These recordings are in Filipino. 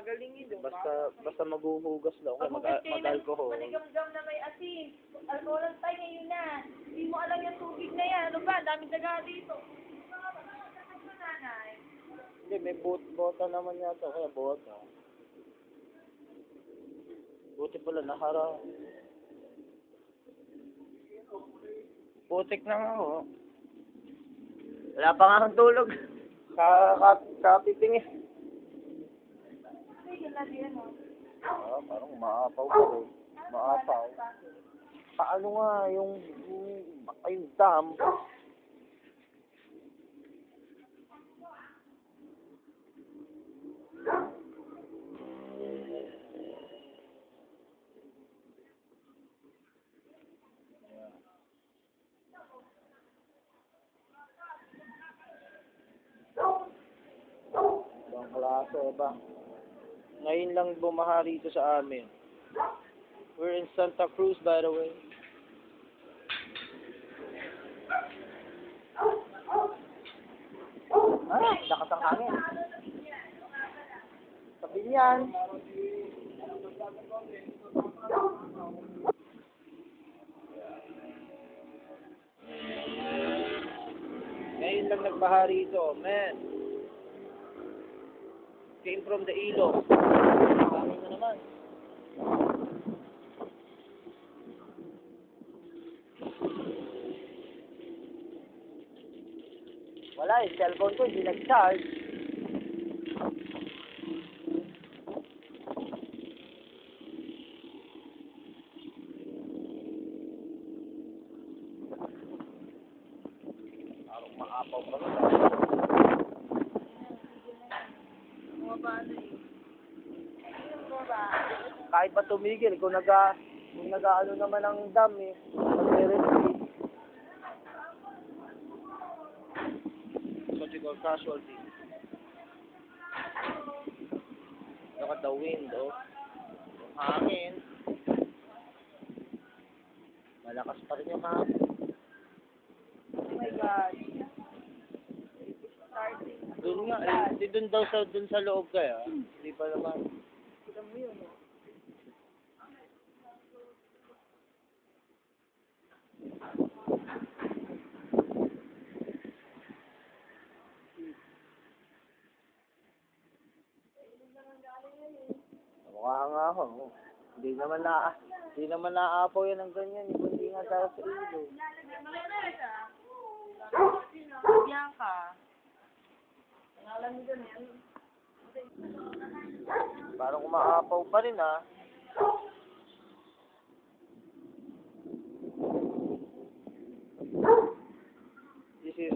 pagalingin doon. Basta maghuhugas lang ako, mag-alcohol. Maligam-gam na may asin. Alcohol tayo ngayon na. Hindi mo alam yung tubig na yan. Ano ba? Daming daga dito. Nanay. Hindi, may bota naman yata, kaya bota. Buti pala, naharang. Putik na nga ako. Wala pa nga akong tulog. Kapiting eh. Parang maapaw pa rin. Maapaw. Paano nga yung dam? Ibang klase ba? Ngayon lang bumaha rito sa amin. We're in Santa Cruz, by the way. Lakas ang hangin. Sabi niyan. Ngayon lang nagbaha rito, man. Came from the ilog. Kami na naman. Wala, yung cellphone ko hindi nag-charge. Parang maapaw pa rin. Kahit pa tumigil, kung nag-ano naman ang dam eh, mag-retreat. Surgical casualty. Look at the wind, oh. Yung hangin. Malakas pa rin yung hangin. Oh my God. Doon nga, eh. Doon sa loob kaya. Hindi pa naman. Kita mo yun, oh. Mukha nga ako. Hindi naman naaapaw yan ng ganyan. Hindi nga dahil sa ilog. Bianca. Pangalan mo dyan yan. Parang umaapaw pa rin ah. This is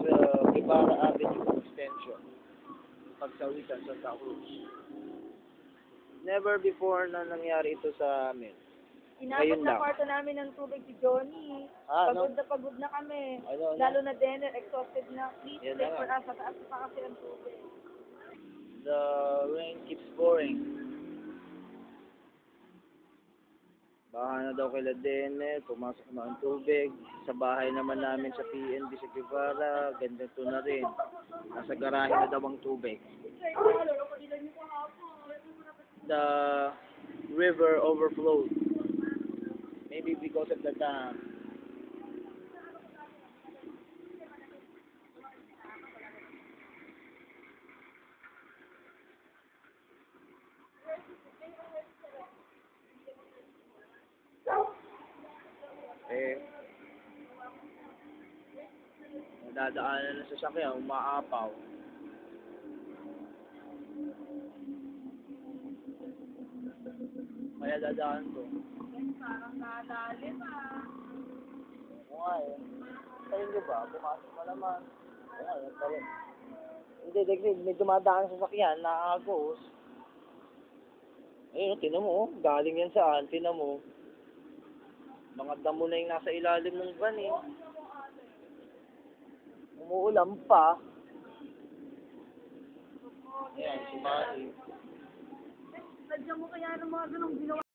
Guevara Avenue Extension. Pagsawitan sa Santa Cruz. Never before na nangyari ito sa amin. Inabot na kwarto namin ng tubig si Johnny. Pagod na kami. Lalo na Denner, exhausted na. Please pray for us. Mataas pa kasi ang tubig. The rain keeps pouring. Baha na daw kila Denner, pumasok na ang tubig. Sa bahay naman namin sa PNB sa Guevara, ganito na rin. Nasa garahe na daw ang tubig. The river overflowed. Maybe because of the dam. Nadadaanan na sa sasakyan, umaapaw. Kaya dadaan to. Parang nalalim ah. Oo nga eh. Sa inyo ba? Pumasok mo naman. Oo nga, nagkaroon. Hindi, may dumadaan sa sasakyan, naagos. Ayun, tinan mo, galing yan saan, tinan mo. Mga damo na yung nasa ilalim ng van eh. Umuulan pa. Ayan, sumali. Sadya mo kaya ng mga ganong ginawa.